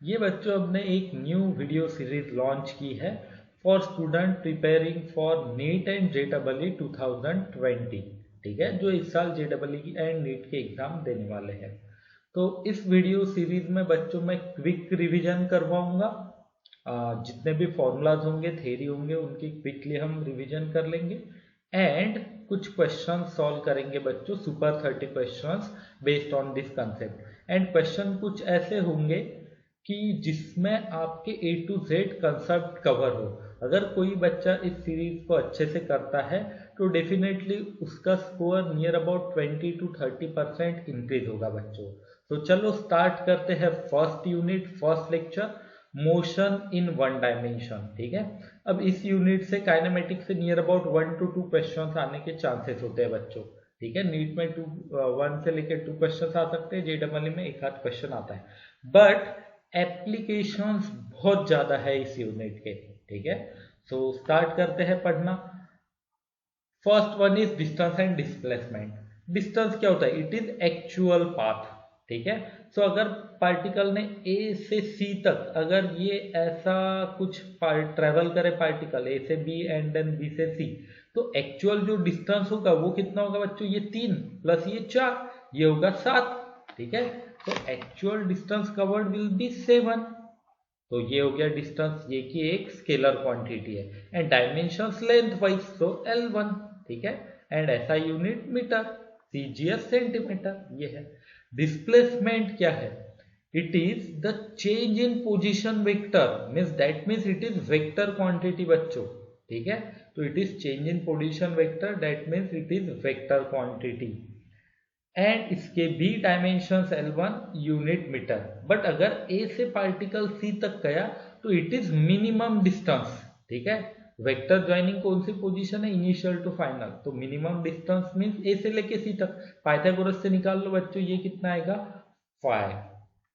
ये बच्चों हमने एक न्यू वीडियो सीरीज लॉन्च की है for student preparing for neat and JEE 2020। ठीक है, जो इस साल JEE एंड नीट के एग्जाम देने वाले हैं। तो इस वीडियो सीरीज में बच्चों में क्विक रिवीजन करवाऊंगा। जितने भी फॉर्मूलाज होंगे, थ्योरी होंगे, उनकी क्विकली हम रिवीजन कर लेंगे एंड कुछ क्वेश्चन सॉल्व करेंगे बच्चों, super 30 questions based on this concept. And question कुछ ऐसे होंगे कि जिसमें आपके A to Z concept cover हो। अगर कोई बच्चा इस सीरीज को अच्छे से करता है तो डेफिनेटली उसका score near about 20 to 30% increase होगा बच्चों। तो चलो स्टार्ट करते हैं first unit, first lecture, motion in one dimension. ठीक है, अब इस यूनिट से काइनेमेटिक्स से नियर अबाउट 1 to 2 क्वेश्चन आने के चांसेस होते हैं बच्चों। ठीक है, नीट में 1 से लेकर 2 क्वेश्चन आ सकते हैं, JEE में एक आध क्वेश्चन आता है, बट एप्लीकेशंस बहुत ज्यादा है इस यूनिट के। ठीक है, सो स्टार्ट करते हैं पढ़ना। First one is distance and displacement. Distance क्या होता है? It is actual path. ठीक है, सो अगर पार्टिकल ने A से C तक, अगर ये ऐसा कुछ ट्रेवल करे पार्टिकल A से B एंड देन B से C, तो एक्चुअल जो डिस्टेंस होगा वो कितना होगा बच्चों? ये 3 प्लस ये 4, ये होगा 7। ठीक है, तो actual distance covered will be 7। तो ये हो गया डिस्टेंस, ये की एक स्केलर क्वांटिटी है। And dimensions length wise, so L1। ठीक है, एंड ऐसा यूनिट मीटर, CGS सेंटीमीटर, ये है। डिस्प्लेसमेंट क्या है? It is the change in position vector, means that means it is vector quantity बच्चों। ठीक है, तो it is change in position vector, that means it is vector quantity. And इसके भी dimensions L1 unit metre. But अगर A से particle C तक गया तो इट इज मिनिमम डिस्टेंस। ठीक है, वेक्टर ज्वाइनिंग कौन सी पोजीशन है? Initial to final. तो मिनिमम डिस्टेंस मीन्स A से लेके C तक। पाइथागोरस से निकाल लो बच्चों, ये कितना आएगा? 5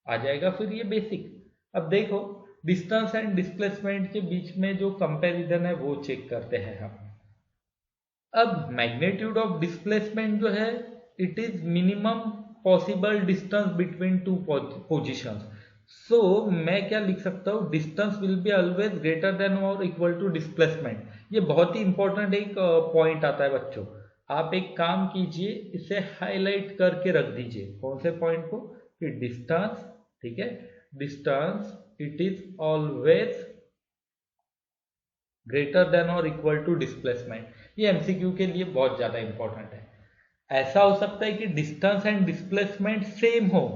आ जाएगा। फिर ये बेसिक। अब देखो डिस्टेंस एंड डिस्प्लेसमेंट के बीच में जो कंपैरिजन है वो चेक करते हैं हम। अब मैग्नीट्यूड ऑफ डिस्प्लेसमेंट जो है, it is minimum possible distance between two positions. So मैं क्या लिख सकता हूँ? Distance will be always greater than और इक्वल टू डिस्प्लेसमेंट। ये बहुत ही इंपॉर्टेंट एक पॉइंट आता है बच्चों। आप एक काम कीजिए, इसे हाईलाइट करके रख दीजिए। कौन से पॉइंट को? कि डिस्टेंस, ठीक है, distance it is always greater than और इक्वल टू डिस्प्लेसमेंट। ये MCQ के लिए बहुत ज्यादा इंपॉर्टेंट है। ऐसा हो सकता है कि डिस्टेंस एंड डिस्प्लेसमेंट सेम हो।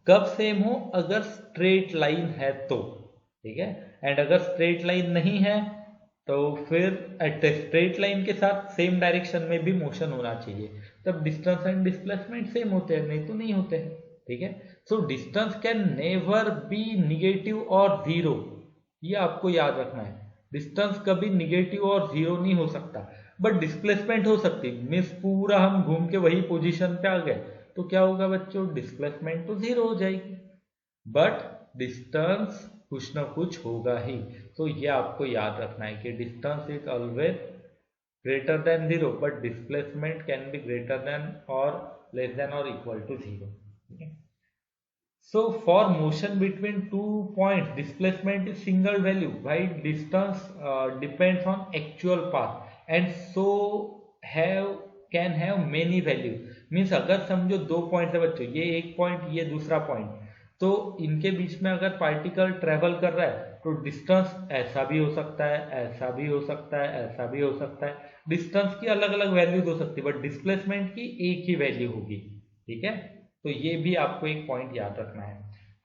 कब सेम हो? अगर स्ट्रेट लाइन है तो। ठीक है, एंड अगर स्ट्रेट लाइन नहीं है तो फिर एट स्ट्रेट लाइन के साथ सेम डायरेक्शन में भी मोशन होना चाहिए, तब डिस्टेंस एंड डिस्प्लेसमेंट सेम होते हैं, नहीं तो नहीं होते हैं। ठीक है, so distance can never be negative और जीरो, ये आपको याद रखना है। डिस्टेंस कभी निगेटिव और जीरो नहीं हो सकता, बट डिस्प्लेसमेंट हो सकती है। मीन्स पूरा हम घूम के वही पोजीशन पे आ गए तो क्या होगा बच्चों? डिस्प्लेसमेंट तो जीरो हो जाएगी, बट डिस्टेंस कुछ ना कुछ होगा ही। तो ये आपको याद रखना है कि distance is always greater than zero, but displacement can be greater than और लेस देन और equal to zero. So for motion between 2 points, displacement is single value, while distance depends on actual path and so can have many values. Means अगर समझो 2 point है बच्चों, ये एक point, ये दूसरा पॉइंट, तो इनके बीच में अगर पार्टिकल ट्रेवल कर रहा है तो डिस्टेंस ऐसा भी हो सकता है, ऐसा भी हो सकता है, ऐसा भी हो सकता है। डिस्टेंस की अलग अलग वैल्यूज हो सकती है, बट डिस्प्लेसमेंट की एक ही वैल्यू होगी। ठीक है, तो ये भी आपको एक पॉइंट याद रखना है।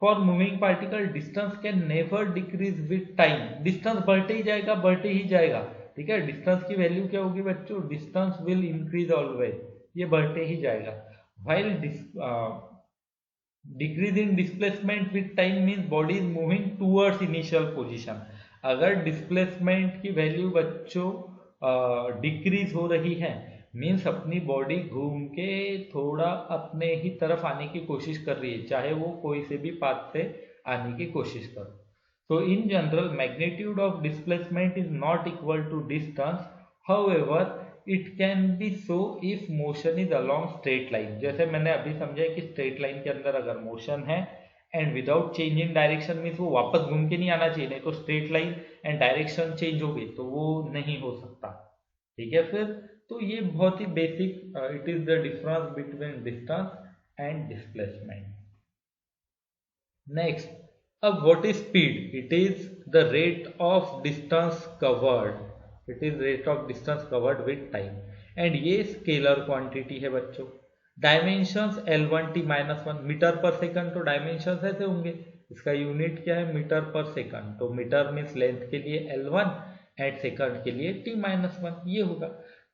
For moving particle distance can never decrease with time. Distance बढ़ते ही जाएगा, बढ़ते ही जाएगा। ठीक है, डिस्टेंस की वैल्यू क्या होगी बच्चों? डिस्टेंस विल इंक्रीज ऑलवेज, ये बढ़ते ही जाएगा। While decrease in displacement with time means body is moving towards initial position. अगर डिस्प्लेसमेंट की वैल्यू बच्चों डिक्रीज हो रही है, मीन्स अपनी बॉडी घूम के थोड़ा अपने ही तरफ आने की कोशिश कर रही है, चाहे वो कोई से भी पाथ से आने की कोशिश करो। तो in general magnitude of displacement is not equal to distance, however it can be so if motion is along straight line. जैसे मैंने अभी समझा कि स्ट्रेट लाइन के अंदर अगर मोशन है and without change in direction means वो वापस घूम के नहीं आना चाहिए, नहीं तो straight line and direction change हो गई तो वो नहीं हो सकता। ठीक है, फिर तो ये बहुत ही basic, it is the difference between distance and displacement. Next, अब what is speed? It is the rate of distance covered, it is rate of distance covered with time, and ये स्केलर क्वांटिटी है बच्चों। Dimensions L1t-1 metre per second, तो dimensions ऐसे होंगे, इसका unit क्या है? मीटर पर सेकंड, तो मीटर मीन्स लेंथ के लिए L1 एंड सेकंड के लिए t-1, ये होगा।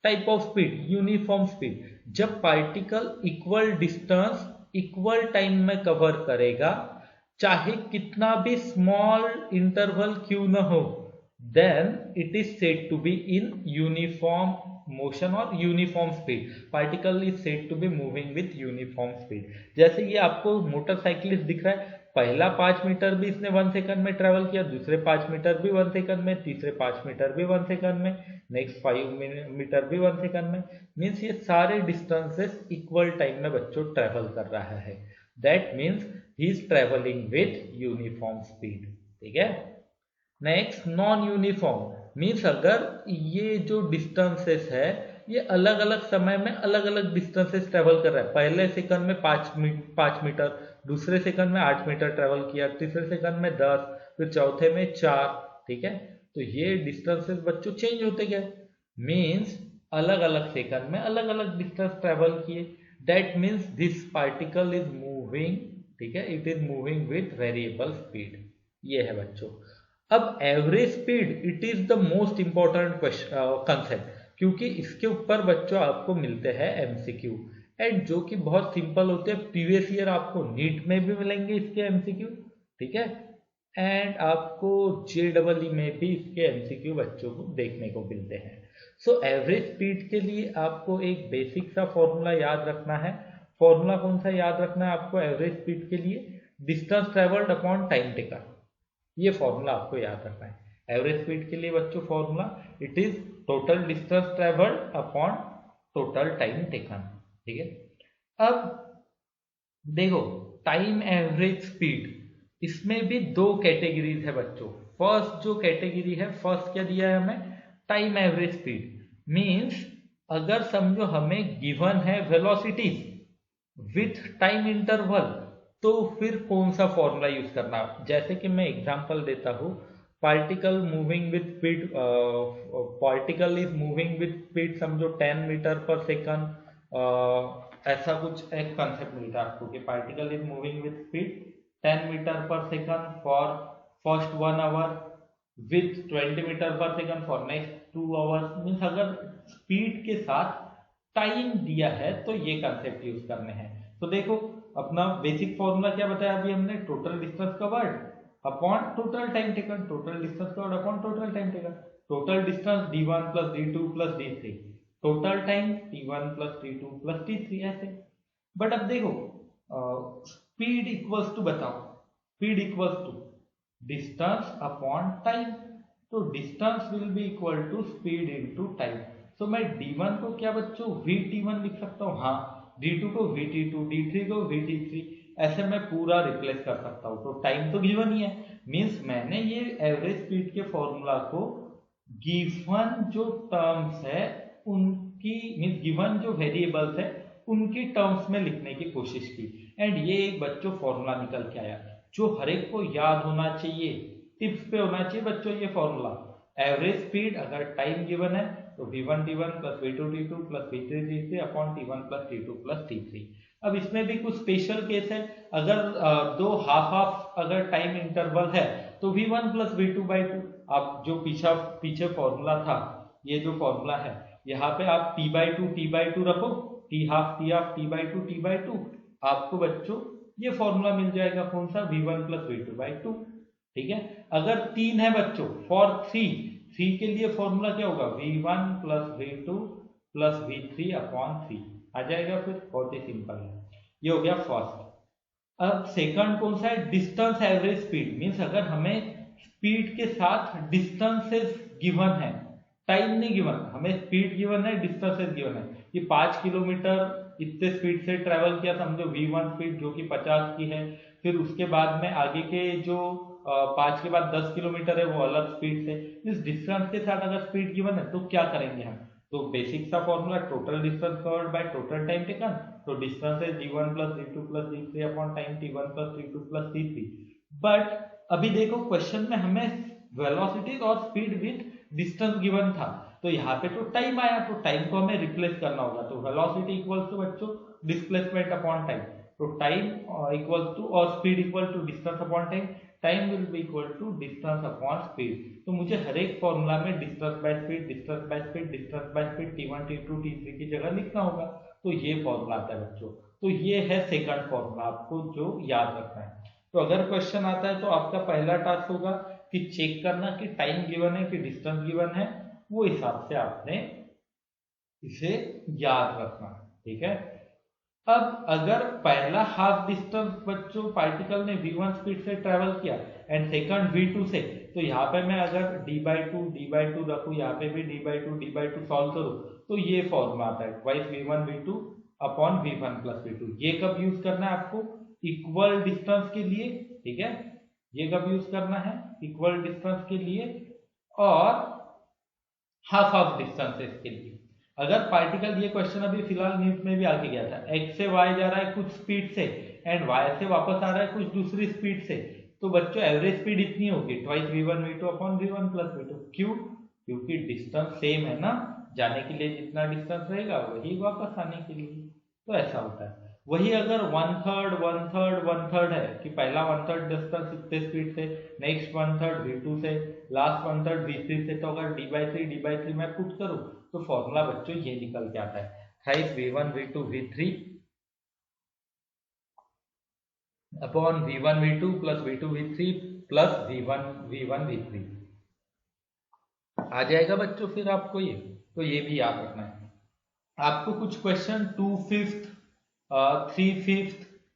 Type of speed, uniform speed, जब particle equal distance equal time में कवर करेगा, चाहे कितना भी स्मॉल इंटरवल क्यों न हो, then it is said to be in uniform motion or uniform speed. Particle is said to be moving with uniform speed. जैसे ये आपको मोटरसाइकिलिस्ट दिख रहा है, पहला 5 मीटर भी इसने 1 सेकंड में ट्रेवल किया, दूसरे 5 मीटर भी 1 सेकंड में, तीसरे 5 मीटर भी 1 सेकंड में, नेक्स्ट 5 मीटर भी 1 सेकंड में, मीन्स ये सारे डिस्टेंसेस इक्वल टाइम में बच्चों ट्रेवल कर रहा है। That means he is travelling with uniform speed. ठीक है, नेक्स्ट, नॉन यूनिफॉर्म मीन्स अगर ये जो डिस्टेंसेस है ये अलग अलग समय में अलग अलग डिस्टेंसेस ट्रेवल कर रहा है, पहले सेकंड में 5 मीटर, दूसरे सेकंड में 8 मीटर ट्रेवल किया, तीसरे सेकंड में 10, फिर चौथे में 4। ठीक है, तो ये डिस्टेंसेस बच्चों चेंज होते गए, मीन्स अलग अलग सेकंड में अलग अलग डिस्टेंस ट्रेवल किए। That means this particle is moving, ठीक है, it is moving with variable speed. ये है बच्चों। अब average speed, it is the most important concept, क्योंकि इसके ऊपर बच्चों आपको मिलते हैं एमसीक्यू, एंड जो कि बहुत सिंपल होते हैं, प्रीवियस ईयर आपको नीट में भी मिलेंगे इसके एमसीक्यू। ठीक है, एंड आपको JEE में भी इसके एमसीक्यू बच्चों को देखने को मिलते हैं। सो एवरेज स्पीड के लिए आपको एक बेसिक सा फॉर्मूला याद रखना है। फॉर्मूला कौन सा याद रखना है आपको एवरेज स्पीड के लिए? Distance travelled upon time taken, ये फॉर्मूला आपको याद रखना है एवरेज स्पीड के लिए बच्चों। Formula it is total distance travelled upon total time taken. ठीक है, अब देखो टाइम एवरेज स्पीड, इसमें भी दो कैटेगरीज है बच्चों। फर्स्ट जो कैटेगरी है, फर्स्ट क्या दिया है हमें? टाइम एवरेज स्पीड मींस अगर समझो हमें गिवन है वेलोसिटीज विथ टाइम इंटरवल, तो फिर कौन सा फॉर्मूला यूज करना? जैसे कि मैं एग्जांपल देता हूं, particle moving with speed, particle is moving with speed समझो 10 मीटर पर सेकंड, ऐसा कुछ एक कंसेप्ट मिलता है आपको कि particle is moving with speed 10 metre per second for first 1 hour with 20 metre per second for next 2 hours. Means अगर speed के साथ टाइम दिया है तो ये कंसेप्ट यूज करने हैं। तो देखो अपना बेसिक फॉर्मूला क्या बताया अभी हमने? Total distance covered upon total time taken, total distance covered upon total time taken, total distance d1 plus d2 plus d3, total time t1 plus t2 plus t3, ऐसे। बट अब देखो speed equals to, बताओ speed equals to distance upon time, तो distance will be equal to speed into time. So मैं d1 को क्या बच्चों vt1 लिख सकता हूँ, हाँ, d2 को vt2, d3 को vt3, ऐसे मैं पूरा रिप्लेस कर सकता हूँ। तो टाइम तो गिवन ही है, मींस मैंने ये एवरेज स्पीड के फॉर्मूला को गिवन जो टर्म्स है उनकी, मींस गिवन जो वेरिएबल्स है उनकी टर्म्स में लिखने की कोशिश की, एंड ये एक बच्चों फॉर्मूला निकल के आया जो हर एक को याद होना चाहिए, टिप्स पे होना चाहिए बच्चों ये फॉर्मूला। एवरेज स्पीड अगर टाइम गिवन है तो v1 t1 plus v2 t2 plus v3 t3 upon t1 plus t2 plus t3। अब इसमें भी कुछ स्पेशल केस है, अगर दो हाफ अगर टाइम इंटरवल है तो v1 प्लस v2/2, आप जो पीछे फॉर्मूला था, ये जो फॉर्मूला है यहाँ पे आप t/2 रखो, t हाफ t/2 आपको बच्चों ये फॉर्मूला मिल जाएगा, कौन सा? v1 plus v2/2। ठीक है, अगर 3 है बच्चों फॉर 3 के लिए फॉर्मूला क्या होगा? v1 plus v2 plus v3 upon 3 आ जाएगा, फिर बहुत ही सिंपल है। ये हो गया फर्स्ट। अब सेकंड कौन सा है? डिस्टेंस एवरेज स्पीड मींस अगर हमें स्पीड के साथ डिस्टेंसेस गिवन है, टाइम नहीं गिवन, हमें स्पीड गिवन है, डिस्टेंसेस गिवन है। ये 5 किलोमीटर इतने स्पीड से ट्रेवल किया, समझो v1 स्पीड जो कि 50 की है, फिर उसके बाद में आगे के जो 5 के बाद 10 किलोमीटर है वो अलग स्पीड से। इस डिस्टेंस के साथ अगर स्पीड गिवन है तो क्या करेंगे हम, तो बेसिक सा formula total distance covered by total time taken, तो डिस्टेंस है d1 plus d2 plus d3 upon time t1 plus t2 plus t3। But अभी देखो क्वेश्चन में हमें वेलोसिटी और स्पीड विथ डिस्टेंस गिवन था, तो यहाँ पे तो टाइम आया, तो टाइम को हमें रिप्लेस करना होगा। तो वेलोसिटी इक्वल्स टू बच्चों डिस्प्लेसमेंट अपॉन टाइम, तो टाइम इक्वल टू और speed equal to distance upon time, time will be equal to distance upon speed. तो मुझे हर एक फॉर्मूला में distance by speed, distance by speed, distance by speed t1 t2 t3 की जगह लिखना होगा। तो ये फॉर्मूला आता है बच्चों। तो ये है सेकंड फॉर्मूला, आपको जो याद रखना है। तो अगर क्वेश्चन आता है तो आपका पहला टास्क होगा कि चेक करना कि टाइम गिवन है कि डिस्टेंस गिवन है, वो हिसाब से आपने इसे याद रखना, ठीक है। अब अगर पहला हाफ डिस्टेंस बच्चों पार्टिकल ने v1 स्पीड से ट्रेवल किया एंड सेकंड v2 से, तो यहाँ पे मैं अगर d/2 रखूँ, यहाँ पे भी d/2 सॉल्व करूँ, तो ये फॉर्मूला आता है twice v1 v2 upon v1 plus v2। ये कब यूज करना है आपको, इक्वल डिस्टेंस के लिए, ठीक है। ये कब यूज करना है, इक्वल डिस्टेंस के लिए और हाफ ऑफ डिस्टेंसेस के लिए। अगर पार्टिकल, ये क्वेश्चन अभी फिलहाल न्यूज में भी आके गया था, x से y जा रहा है कुछ स्पीड से एंड y से वापस आ रहा है कुछ दूसरी स्पीड से, तो बच्चों एवरेज स्पीड इतनी होगी twice v1 v2 upon v1 plus v2। क्यों, क्योंकि डिस्टेंस सेम है ना, जाने के लिए जितना डिस्टेंस रहेगा वही वापस आने के लिए, तो ऐसा होता है। वही अगर 1/3 है कि पहला 1/3 डिस्टेंस इतने स्पीड से, नेक्स्ट 1/3 v2 से, लास्ट 1/3 v3 से, तो अगर d/3 मैं पुट करूं तो फॉर्मूला बच्चों ये निकल के आता है thrice v1 v2 v3 upon v1 v2 plus v2 v3 plus v1 v3 आ जाएगा बच्चों फिर आपको ये। तो ये भी याद रखना है आपको। कुछ क्वेश्चन 2/5 3/5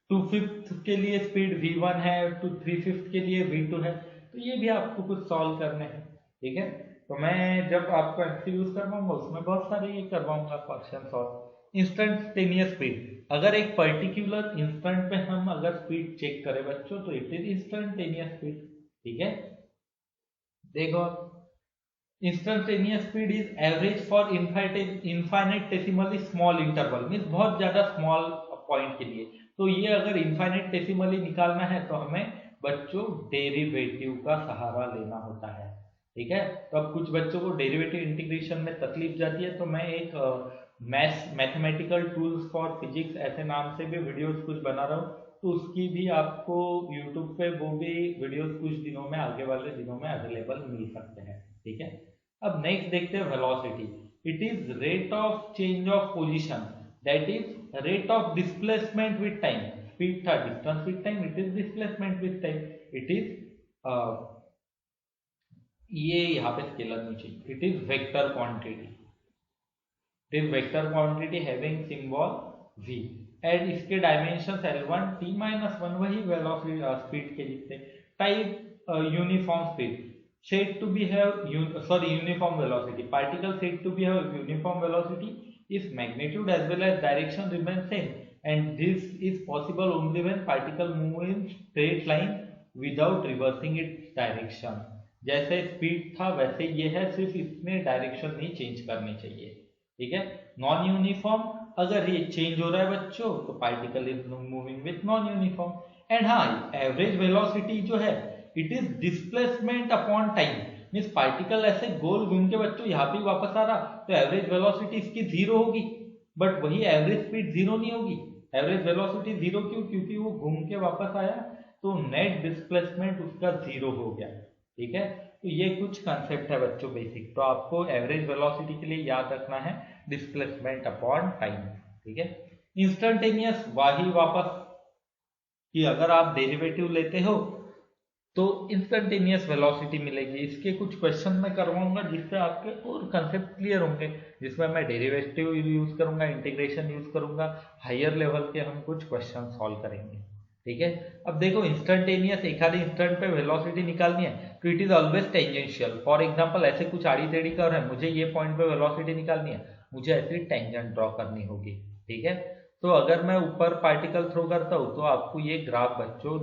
2/5 के लिए स्पीड v1 है, 3/5 के लिए v2 है, तो ये भी आपको कुछ सॉल्व करने हैं, ठीक है। तो मैं जब आपको एमसीक्यूज करवाऊंगा उसमें बहुत सारे ये करवाऊंगा क्वेश्चन सॉल्व। इंस्टेंटेनियस स्पीड, अगर एक पर्टिकुलर इंस्टेंट पे हम अगर स्पीड चेक करें बच्चों तो इट इज इंस्टेंटेनियस स्पीड, ठीक है। देखो instantaneous speed is average for infinitesimally small interval, means बहुत ज्यादा स्मॉल पॉइंट के लिए। तो ये अगर इनफाइनेटेसिमली निकालना है तो हमें बच्चों डेरिवेटिव का सहारा लेना होता है, ठीक है। तो अब कुछ बच्चों को डेरिवेटिव इंटीग्रेशन में तकलीफ जाती है, तो मैं एक मैथमेटिकल टूल्स फॉर फिजिक्स ऐसे नाम से भी वीडियोस कुछ बना रहा हूँ, तो उसकी भी आपको यूट्यूब पे वो भी वीडियोस कुछ दिनों में, आगे वाले दिनों में अवेलेबल मिल सकते हैं, ठीक है। अब नेक्स्ट देखते हैं velocity. It is rate of change of position, that is rate of displacement with time. Speed था distance with time, it is displacement with time. It is ये यहाँ पे स्केलर नहीं चाहिए, it is vector quantity, it is vector quantity having symbol v and इसके dimensions L1 t-1 वही velocity speed के जितने। Type uniform speed, said to be have uniform velocity, particle said to be have uniform velocity if magnitude as well as direction remain same, and this is possible only when particle move in straight line without reversing its direction। जैसे speed था वैसे ये है, सिर्फ इसमें direction नहीं change करनी चाहिए, ठीक है। नॉन यूनिफॉर्म, अगर ये चेंज हो रहा है बच्चों तो particle is moving with non uniform. And हाँ, एवरेज वेलोसिटी जो है it is displacement upon time, means particle ऐसे गोल घूम के बच्चों यहाँ पे वापस आ रहा तो एवरेज वेलोसिटी इसकी 0 होगी, बट वही एवरेज स्पीड 0 नहीं होगी। एवरेज वेलोसिटी 0 क्यों, क्योंकि वो घूम के वापस आया तो नेट डिस्प्लेसमेंट उसका 0 हो गया, ठीक है। तो ये कुछ कंसेप्ट है बच्चों बेसिक, तो आपको एवरेज वेलोसिटी के लिए याद रखना है डिस्प्लेसमेंट अपॉन टाइम, ठीक है। इंस्टेंटेनियस वही वापस कि अगर आप डेरिवेटिव लेते हो तो इंस्टेंटेनियस वेलोसिटी मिलेगी। इसके कुछ क्वेश्चन मैं करवाऊंगा जिससे आपके और कंसेप्ट क्लियर होंगे, जिसमें मैं डेरिवेटिव यूज करूंगा, इंटीग्रेशन यूज करूंगा, हायर लेवल के हम कुछ क्वेश्चन सॉल्व करेंगे, ठीक है। अब देखो इंस्टेंटेनियस एक आधे इंस्टेंट पे वेलोसिटी निकालनी है तो it is always tangential. For example ऐसे कुछ आड़ी टेढ़ी कर है, मुझे ये पॉइंट पे वेलोसिटी निकालनी है, मुझे ऐसी टेंजेंट ड्रॉ करनी होगी, ठीक है। तो अगर मैं ऊपर पार्टिकल थ्रो करता हूँ तो आपको ये ग्राफ बच्चों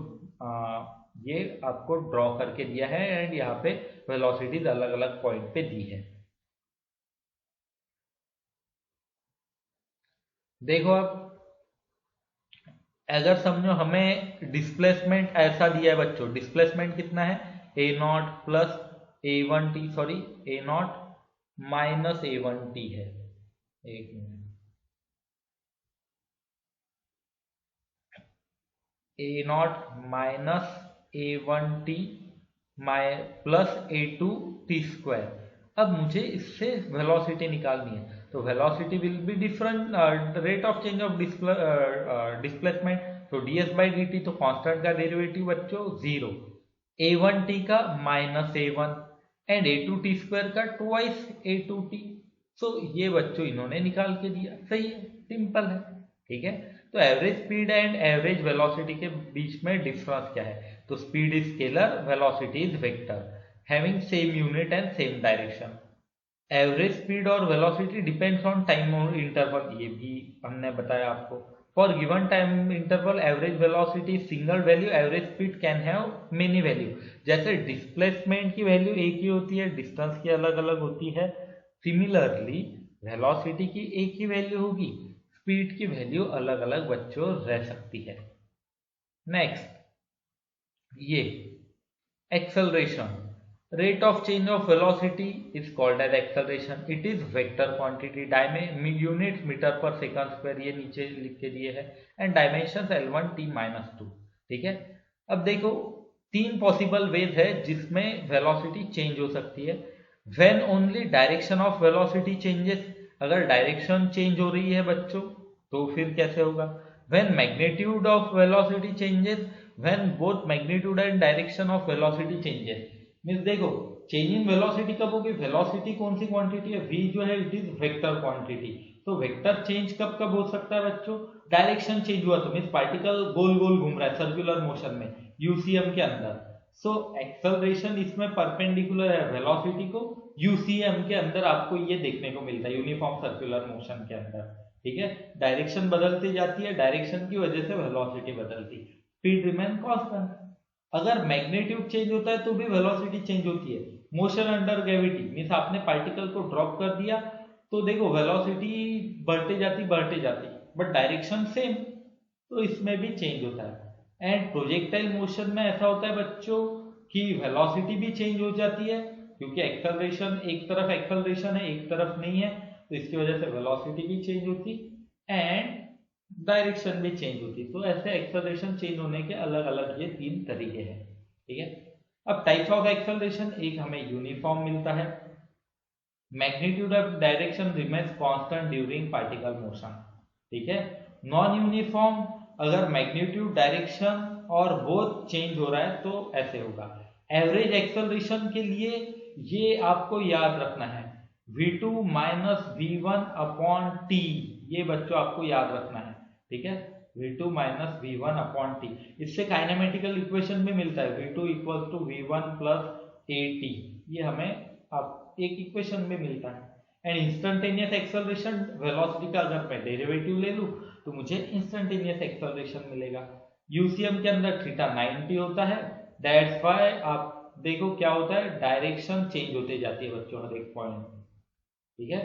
ये आपको ड्रॉ करके दिया है एंड यहाँ पे वेलोसिटीज अलग अलग पॉइंट पे दी है। देखो अब अगर समझो हमें डिस्प्लेसमेंट ऐसा दिया है बच्चों, डिस्प्लेसमेंट कितना है a naught plus a one t, sorry a naught minus a one t है। एक मिनट, a naught minus a one t plus a two t square. अब मुझे इससे वेलोसिटी निकालनी है, तो velocity will be different rate of change of displacement. तो d s by d t, तो कांस्टेंट का डेरिवेटिव बच्चों जीरो, ए वन टी का minus a one and a two t square का ट्वाइस ए टू टी। सो ये बच्चों इन्होंने निकाल के दिया, सही है, सिंपल है, ठीक है। तो average speed and average velocity के बीच में डिफरेंस क्या है, तो speed is scalar, velocity is vector, having same unit and same direction. Average speed और velocity depends on time interval, ये भी हमने बताया आपको। For given time interval average velocity single value, average speed can have many value. जैसे displacement की value एक ही होती है, डिस्टेंस की अलग अलग होती है, सिमिलरली वेलोसिटी की एक ही वैल्यू होगी, स्पीड की वैल्यू अलग अलग बच्चों रह सकती है। नेक्स्ट ये acceleration, rate of change of velocity is called as acceleration. It is vector quantity, units meter per second square, ये नीचे लिख के दिए है, and dimension L1 T minus two, ठीक है। अब देखो तीन पॉसिबल वेज है जिसमें वेलोसिटी चेंज हो सकती है। When only direction of velocity changes, अगर डायरेक्शन चेंज हो रही है बच्चों तो फिर कैसे होगा। When magnitude of velocity changes, when both magnitude and direction of velocity changes. Means देखो चेंज इन वेलोसिटी कब होगी, वेलोसिटी कौन सी क्वांटिटी है, v जो है इट इज वेक्टर क्वांटिटी। तो वेक्टर चेंज कब कब हो सकता है बच्चों, डायरेक्शन चेंज हुआ तो, मीन्स पार्टिकल गोल गोल घूम रहा है सर्कुलर मोशन में यूसीएम के अंदर। सो एक्सेलरेशन इसमें परपेंडिकुलर है वेलोसिटी को, यूसीएम के अंदर आपको ये देखने को मिलता है यूनिफॉर्म सर्कुलर मोशन के अंदर, ठीक है। डायरेक्शन बदलती जाती है, डायरेक्शन की वजह से वेलोसिटी बदलती, स्पीड रिमेन कांस्टेंट। अगर मैग्नीट्यूड चेंज होता है तो भी वेलोसिटी चेंज होती है। मोशन अंडर ग्रेविटी मीन्स आपने पार्टिकल को ड्रॉप कर दिया तो देखो वेलोसिटी बढ़ते जाती, बट डायरेक्शन सेम, तो इसमें भी चेंज होता है। एंड प्रोजेक्टाइल मोशन में ऐसा होता है बच्चों कि वेलोसिटी भी चेंज हो जाती है, क्योंकि एक्सेलरेशन एक तरफ एक्सेलरेशन है एक तरफ नहीं है, तो इसकी वजह से वेलोसिटी भी चेंज होती एंड डायरेक्शन भी चेंज होती। तो ऐसे एक्सेलरेशन चेंज होने के अलग अलग ये तीन तरीके हैं, ठीक है। अब टाइप्स ऑफ एक्सेलरेशन, एक हमें यूनिफॉर्म मिलता है, magnitude of direction remains constant during particle motion, ठीक है। नॉन यूनिफॉर्म, अगर मैग्नीट्यूड डायरेक्शन और बोथ चेंज हो रहा है तो ऐसे होगा। एवरेज एक्सेलरेशन के लिए ये आपको याद रखना है, v2 minus v1 upon T, ये बच्चों आपको याद रखना है, ठीक है। v2 minus v1 upon T, इससे काइनेमेटिकल इक्वेशन भी मिलता है, v2 equal to v1 plus at, ये हमें आप एक इक्वेशन में मिलता है। एंड इंस्टेंटेनियस एक्सेलरेशन, वेलोसिटी का अगर मैं डेरिवेटिव ले लूं तो मुझे इंस्टेंटेनियस एक्सेलरेशन मिलेगा। यूसीएम के अंदर थीटा 90 होता है, दैट्स व्हाई आप देखो क्या होता है, डायरेक्शन चेंज होते जाती है बच्चों हर एक पॉइंट, ठीक है।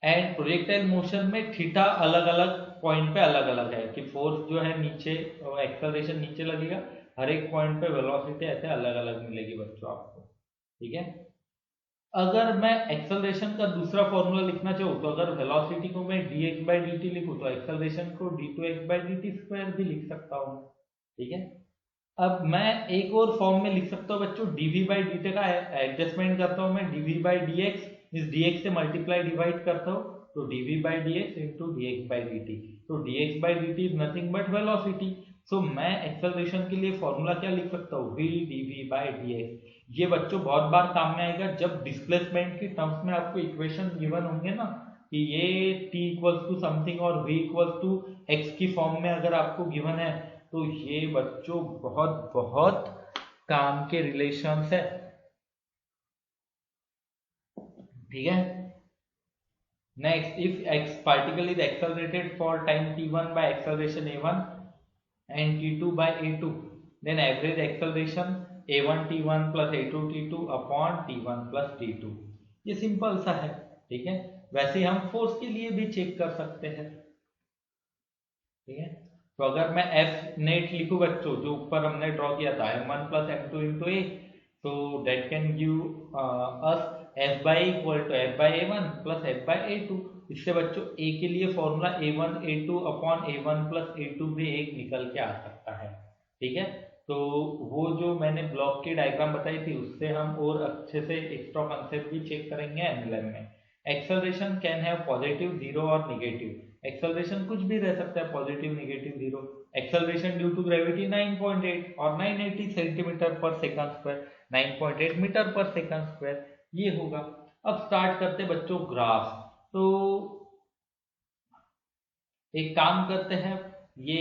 एंड प्रोजेक्टाइल मोशन में थीटा अलग अलग पॉइंट पे अलग अलग है, कि फोर्स जो है नीचे और एक्सेलरेशन नीचे लगेगा, हर एक पॉइंट पे वेलोसिटी ऐसे अलग अलग मिलेगी बच्चों आपको, ठीक है। अगर मैं एक्सेलरेशन का दूसरा फॉर्मूला लिखना चाहूँ तो अगर वेलोसिटी को मैं dx बाई डी टी लिखूँ तो एक्सेलरेशन को d2x by d T square भी लिख सकता हूँ, ठीक है। अब मैं एक और फॉर्म में लिख सकता हूँ बच्चों, dv बाई डी टी का एडजस्टमेंट करता हूँ मैं, dv बाई dx, इस dx से मल्टीप्लाई डिवाइड करता हूँ तो dv by dx into dx by dt, तो dx by dt is nothing but velocity. So मैं एक्सेलरेशन के लिए फॉर्मूला क्या लिख सकता हूँ, v dv बाई dx। ये बच्चों बहुत बार काम में आएगा जब डिस्प्लेसमेंट की टर्म्स में आपको इक्वेशन गिवन होंगे ना, कि ये t इक्वल्स टू समथिंग और v इक्वल्स टू x की फॉर्म में अगर आपको गिवन है, तो ये बच्चों बहुत बहुत काम के रिलेशंस है, ठीक है। Next, if x particle is accelerated for time t1 bye acceleration a1, and t2 by a2, then average acceleration a1 t1 plus a2 t2 upon t1 plus t2। ये सिंपल सा है, ठीक है। वैसे ही हम फोर्स के लिए भी चेक कर सकते हैं, ठीक है। तो अगर मैं एफ नेट लिखूं बच्चों, जो ऊपर हमने ड्रॉ किया था m1 plus m2 into a, तो that can give us F by equal to F by a1 plus F by a2। इससे बच्चों ए के लिए formula a1 a2 upon a1 plus a2 भी एक निकल के आ सकता है, ठीक है। तो वो जो मैंने ब्लॉक की डायग्राम बताई थी उससे हम और अच्छे से एक्स्ट्रा कंसेप्ट भी चेक करेंगे एनएलएम में। Acceleration can have positive, zero और निगेटिव। एक्सेलरेशन कुछ भी रह सकता है, positive, negative, zero. Acceleration due to gravity 9.8 और 980 centimetre per second square, 9.8 metre per second square, ये होगा। अब स्टार्ट करते बच्चों ग्राफ। तो एक काम करते हैं, ये